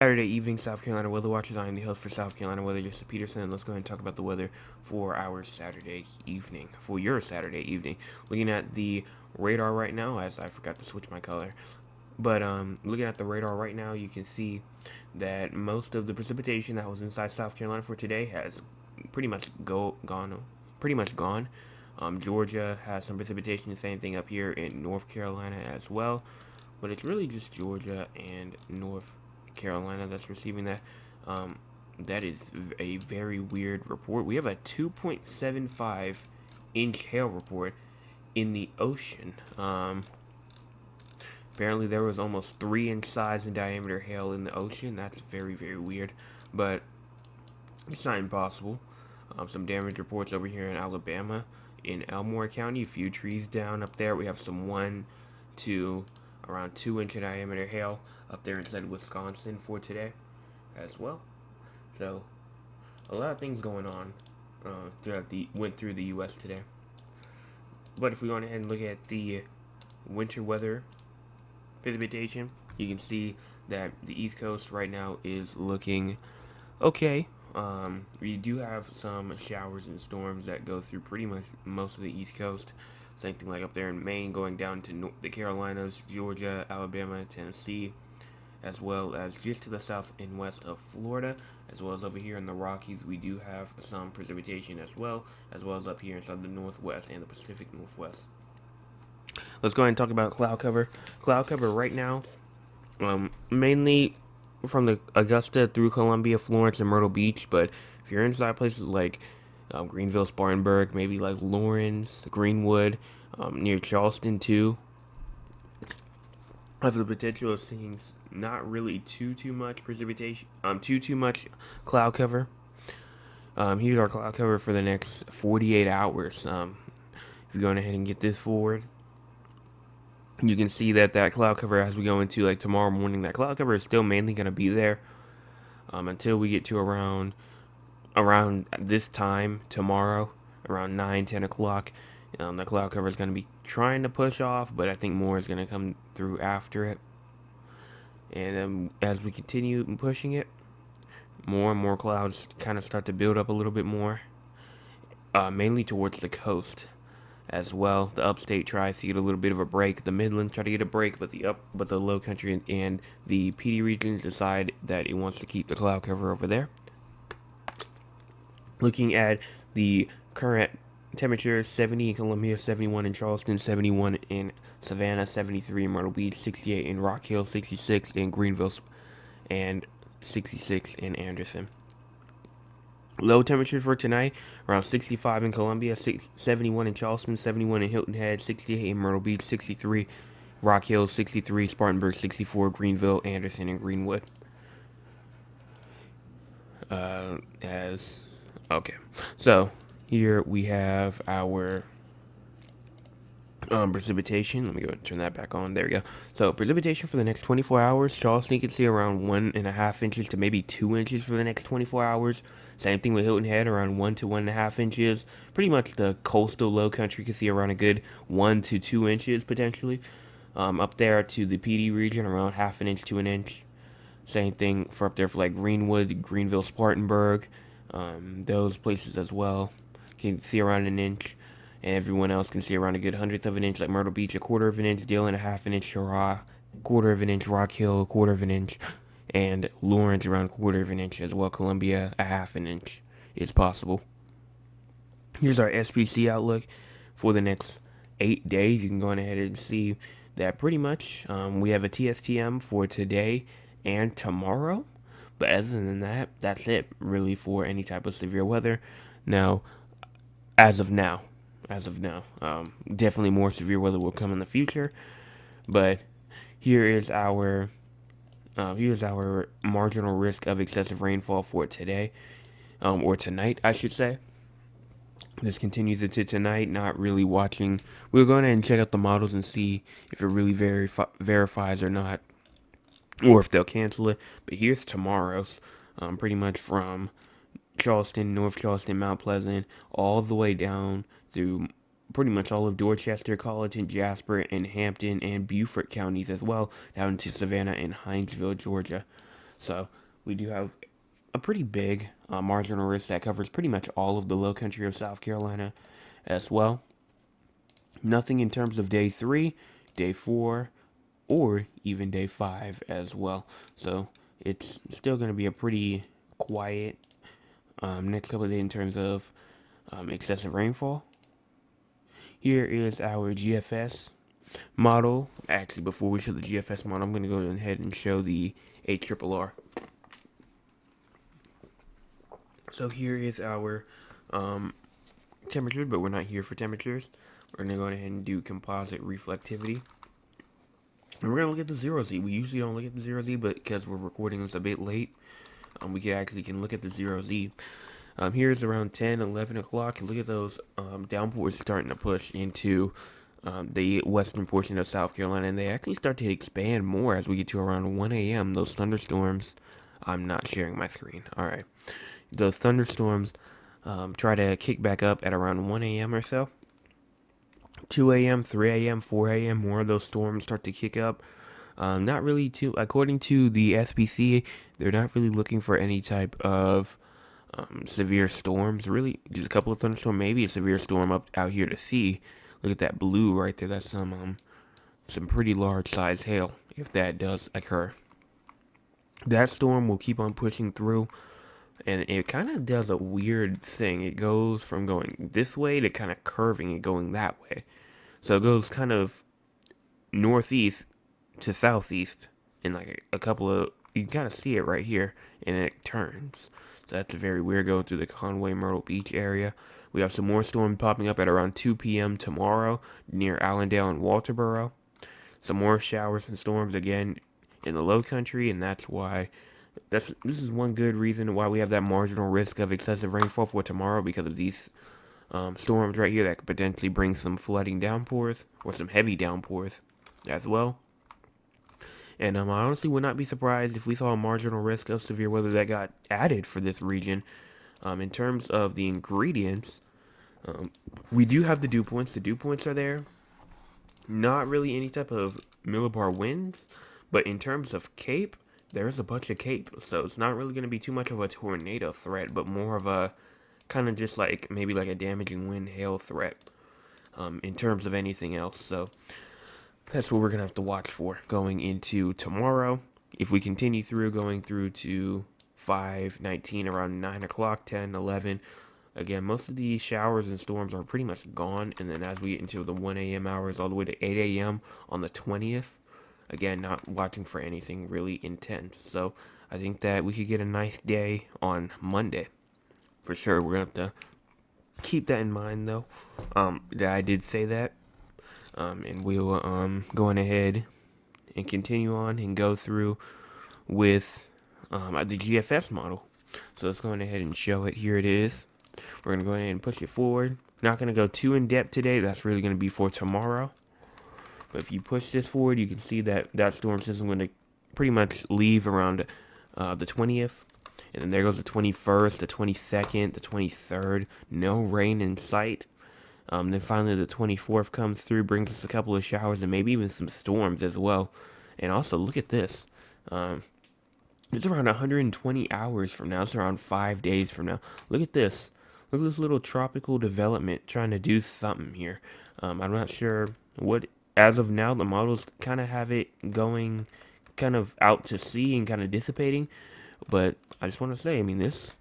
Saturday evening, South Carolina Weather Watchers. I am the host for South Carolina Weather, Justin Peterson, and let's go ahead and talk about the weather for our Saturday evening, for your Saturday evening. Looking at the radar right now, as I forgot to switch my color, but looking at the radar right now, you can see that most of the precipitation that was inside South Carolina for today has pretty much gone. Pretty much gone. Georgia has some precipitation, the same thing up here in North Carolina as well, but it's really just Georgia and North Carolina that's receiving that. Um, that is a very weird report. We have a 2.75 inch hail report in the ocean. Apparently, there was almost 3 inch size in diameter hail in the ocean. That's very, very weird, but it's not impossible. Some damage reports over here in Alabama, in Elmore County. A few trees down up there. We have some 1 to around 2 inch diameter hail up there inside Wisconsin for today as well. So a lot of things going on went through the U.S. today. But if we go ahead and look at the winter weather precipitation, you can see that the East Coast right now is looking okay. We do have some showers and storms that go through pretty much most of the East Coast. Same thing like up there in Maine, going down to the Carolinas, Georgia, Alabama, Tennessee, as well as just to the south and west of Florida, as well as over here in the Rockies. We do have some precipitation as well as up here inside the Northwest and the Pacific Northwest. Let's go ahead and talk about cloud cover. Cloud cover right now, mainly from the Augusta through Columbia, Florence, and Myrtle Beach. But if you're inside places like Greenville, Spartanburg, maybe like Lawrence, Greenwood, near Charleston too, have the potential of seeing not really too much precipitation, too much cloud cover. Here's our cloud cover for the next 48 hours. If you go ahead and get this forward, you can see that cloud cover as we go into like tomorrow morning. That cloud cover is still mainly going to be there until we get to around this time tomorrow, around 9-10 o'clock. The cloud cover is going to be trying to push off, but I think more is going to come through after it. And as we continue pushing it, more and more clouds kind of start to build up a little bit more, mainly towards the coast as well. The upstate tries to get a little bit of a break. The Midlands try to get a break, but the Lowcountry and the PD regions decide that it wants to keep the cloud cover over there. Looking at the current temperature, 70 in Columbia, 71 in Charleston, 71 in Savannah, 73 in Myrtle Beach, 68 in Rock Hill, 66 in Greenville, and 66 in Anderson. Low temperatures for tonight, around 65 in Columbia, 71 in Charleston, 71 in Hilton Head, 68 in Myrtle Beach, 63 Rock Hill, 63 Spartanburg, 64 Greenville, Anderson, and Greenwood. So here we have our precipitation. Let me go ahead and turn that back on. There we go. So precipitation for the next 24 hours. Charleston, you can see around 1.5 inches to maybe 2 inches for the next 24 hours. Same thing with Hilton Head, around 1 to 1.5 inches. Pretty much the coastal low country can see around a good 1 to 2 inches potentially. Up there to the PD region, around half an inch to an inch. Same thing for up there for like Greenwood, Greenville, Spartanburg. Those places as well can see around an inch. And everyone else can see around a good 1/100 of an inch, like Myrtle Beach, 1/4 of an inch, Dillon, 1/2 an inch, Cheraw, 1/4 of an inch, Rock Hill, 1/4 of an inch, and Lawrence around 1/4 of an inch as well. Columbia, 1/2 an inch is possible. Here's our SPC outlook for the next 8 days. You can go ahead and see that pretty much we have a TSTM for today and tomorrow. But other than that, that's it really for any type of severe weather. Now, as of now, definitely more severe weather will come in the future. But here's our marginal risk of excessive rainfall for today, or tonight, I should say. This continues into tonight. Not really watching. We'll go ahead and check out the models and see if it really verifies or not, or if they'll cancel it. But here's tomorrow's, pretty much from Charleston, North Charleston, Mount Pleasant, all the way down through pretty much all of Dorchester, Colleton, Jasper, and Hampton, and Beaufort counties as well, down to Savannah and Hinesville, Georgia. So we do have a pretty big marginal risk that covers pretty much all of the low country of South Carolina as well. Nothing in terms of day 3, day 4, or even day 5 as well. So it's still going to be a pretty quiet next couple of days in terms of excessive rainfall. Here is our GFS model. Actually, before we show the GFS model, I'm going to go ahead and show the ARRR. So here is our temperature, but we're not here for temperatures. We're going to go ahead and do composite reflectivity. And we're going to look at the 0Z. We usually don't look at the 0Z, but because we're recording this a bit late, we can look at the 0Z. Here's around 10, 11 o'clock, and look at those downpours starting to push into the western portion of South Carolina, and they actually start to expand more as we get to around 1 a.m. Those thunderstorms, I'm not sharing my screen. All right. Those thunderstorms try to kick back up at around 1 a.m. or so. 2 a.m., 3 a.m., 4 a.m., more of those storms start to kick up. Not really too, according to the SPC, they're not really looking for any type of severe storms. Really, just a couple of thunderstorms, maybe a severe storm up out here to sea. Look at that blue right there. That's some pretty large size hail if that does occur. That storm will keep on pushing through, and it kind of does a weird thing. It goes from going this way to kind of curving and going that way. So it goes kind of northeast to southeast in like a couple of, you can kind of see it right here, and it turns. So that's very weird going through the Conway Myrtle Beach area. We have some more storms popping up at around 2 p.m. tomorrow near Allendale and Walterboro. Some more showers and storms again in the low country, and that's why this is one good reason why we have that marginal risk of excessive rainfall for tomorrow, because of these storms right here that could potentially bring some flooding downpours or some heavy downpours as well. And I honestly would not be surprised if we saw a marginal risk of severe weather that got added for this region. In terms of the ingredients, we do have the dew points. The dew points are there. Not really any type of millibar winds, but in terms of cape, there's a bunch of cape. So it's not really going to be too much of a tornado threat, but more of a kind of just like maybe like a damaging wind hail threat in terms of anything else. So that's what we're going to have to watch for going into tomorrow. If we continue through, going through to 5:19, around 9 o'clock, 10, 11, again, most of the showers and storms are pretty much gone. And then as we get into the 1 a.m. hours all the way to 8 a.m. on the 20th, again, not watching for anything really intense. So I think that we could get a nice day on Monday. For sure, we're going to have to keep that in mind, though, that I did say that. And we'll go on ahead and continue on and go through with the GFS model. So let's go on ahead and show it. Here it is. We're going to go ahead and push it forward. Not going to go too in depth today. That's really going to be for tomorrow. But if you push this forward, you can see that that storm system is going to pretty much leave around the 20th. And then there goes the 21st, the 22nd, the 23rd. No rain in sight. Then finally the 24th comes through, brings us a couple of showers and maybe even some storms as well. And also, look at this. It's around 120 hours from now. It's around 5 days from now. Look at this. Look at this little tropical development trying to do something here. I'm not sure what, as of now, the models kind of have it going kind of out to sea and kind of dissipating. But I just want to say, I mean, this,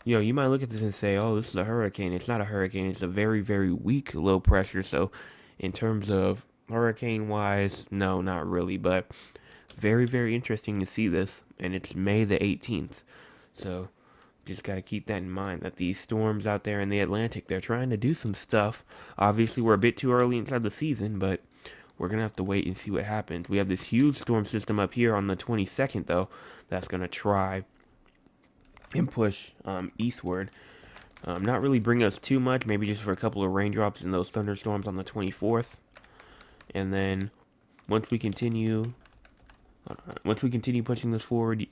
you might look at this and say, oh, this is a hurricane. It's not a hurricane. It's a very, very weak low pressure. So in terms of hurricane-wise, no, not really. But very, very interesting to see this. And it's May the 18th. So just got to keep that in mind, that these storms out there in the Atlantic, they're trying to do some stuff. Obviously, we're a bit too early inside the season, but we're going to have to wait and see what happens. We have this huge storm system up here on the 22nd, though, that's going to try and push eastward. Not really bring us too much, maybe just for a couple of raindrops in those thunderstorms on the 24th. And then once we continue pushing this forward,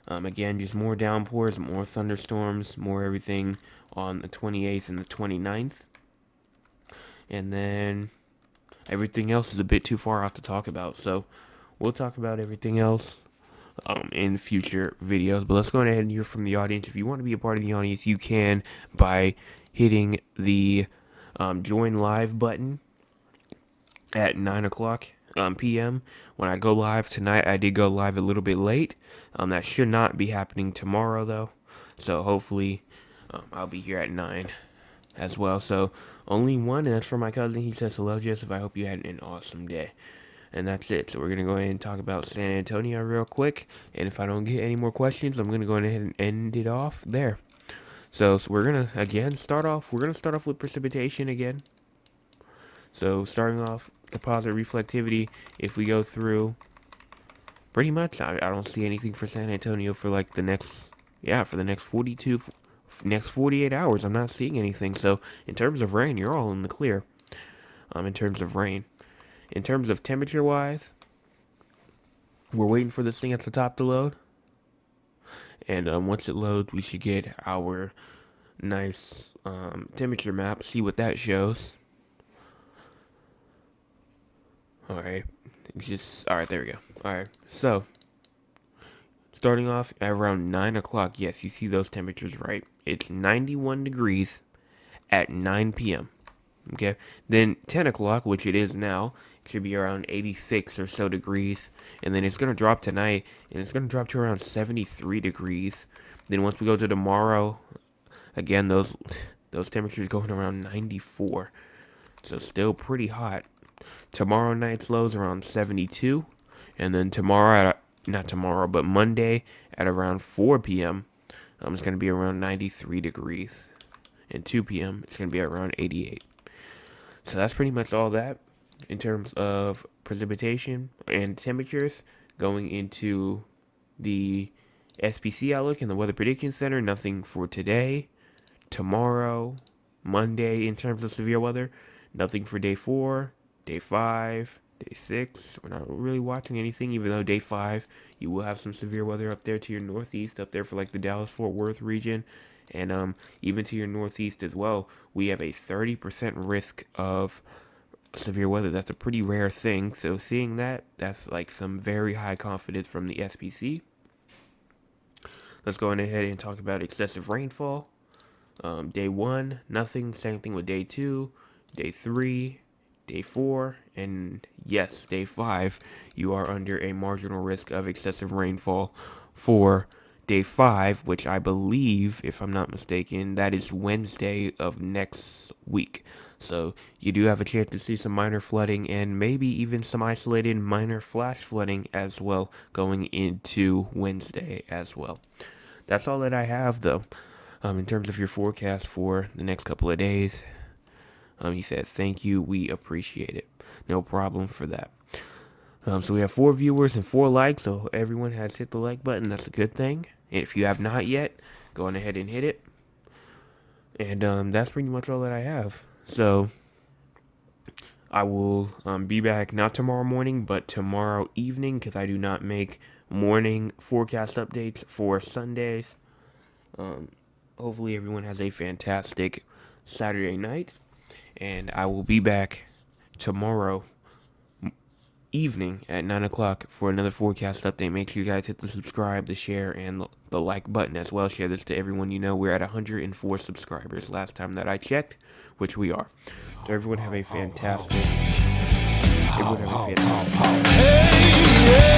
again, just more downpours, more thunderstorms, more everything on the 28th and the 29th. And then everything else is a bit too far out to talk about. So we'll talk about everything else in future videos. But let's go ahead and hear from the audience. If you want to be a part of the audience, you can by hitting the join live button at 9 o'clock p.m. When I go live tonight, I did go live a little bit late. That should not be happening tomorrow, though. So hopefully I'll be here at 9 as well. So only one, and that's for my cousin. He says, hello, Joseph. I hope you had an awesome day. And that's it. So we're going to go ahead and talk about San Antonio real quick. And if I don't get any more questions, I'm going to go ahead and end it off there. So we're going to, again, start off with precipitation again. So starting off, composite reflectivity, if we go through, pretty much, I don't see anything for San Antonio for like the next, for the next 48 hours. I'm not seeing anything. So in terms of rain, you're all in the clear. In terms of rain. In terms of temperature-wise, we're waiting for this thing at the top to load. And once it loads, we should get our nice temperature map, see what that shows. Alright, there we go. Alright, so, starting off at around 9 o'clock, yes, you see those temperatures right. It's 91 degrees at 9 p.m. Okay, then 10 o'clock, which it is now, it should be around 86 or so degrees, and then it's going to drop tonight, and it's going to drop to around 73 degrees. Then once we go to tomorrow, again, those temperatures going around 94, so still pretty hot. Tomorrow night's lows around 72, and then Monday at around 4 p.m., it's going to be around 93 degrees, and 2 p.m., it's going to be around 88. So that's pretty much all that in terms of precipitation and temperatures. Going into the SPC outlook and the Weather Prediction Center, nothing for today, tomorrow, Monday in terms of severe weather, nothing for day 4, day 5, day 6. We're not really watching anything, even though day 5, you will have some severe weather up there to your northeast, up there for like the Dallas-Fort Worth region. And even to your northeast as well, we have a 30% risk of severe weather. That's a pretty rare thing. So seeing that, that's like some very high confidence from the SPC. Let's go ahead and talk about excessive rainfall. Day 1, nothing. Same thing with day 2, day 3, day 4, and yes, day 5. You are under a marginal risk of excessive rainfall for day 5, which I believe, if I'm not mistaken, that is Wednesday of next week. So you do have a chance to see some minor flooding and maybe even some isolated minor flash flooding as well going into Wednesday as well. That's all that I have, though, in terms of your forecast for the next couple of days. He said, thank you, we appreciate it. No problem for that. So we have 4 viewers and 4 likes, so everyone has hit the like button. That's a good thing. And if you have not yet, go on ahead and hit it. And that's pretty much all that I have. So I will be back not tomorrow morning, but tomorrow evening, because I do not make morning forecast updates for Sundays. Hopefully everyone has a fantastic Saturday night. And I will be back tomorrow evening at 9 o'clock for another forecast update. Make sure you guys hit the subscribe, the share, and the like button as well. Share this to everyone you know. We're at 104 subscribers last time that I checked, which we are. So everyone have a fantastic... Everyone have a fantastic...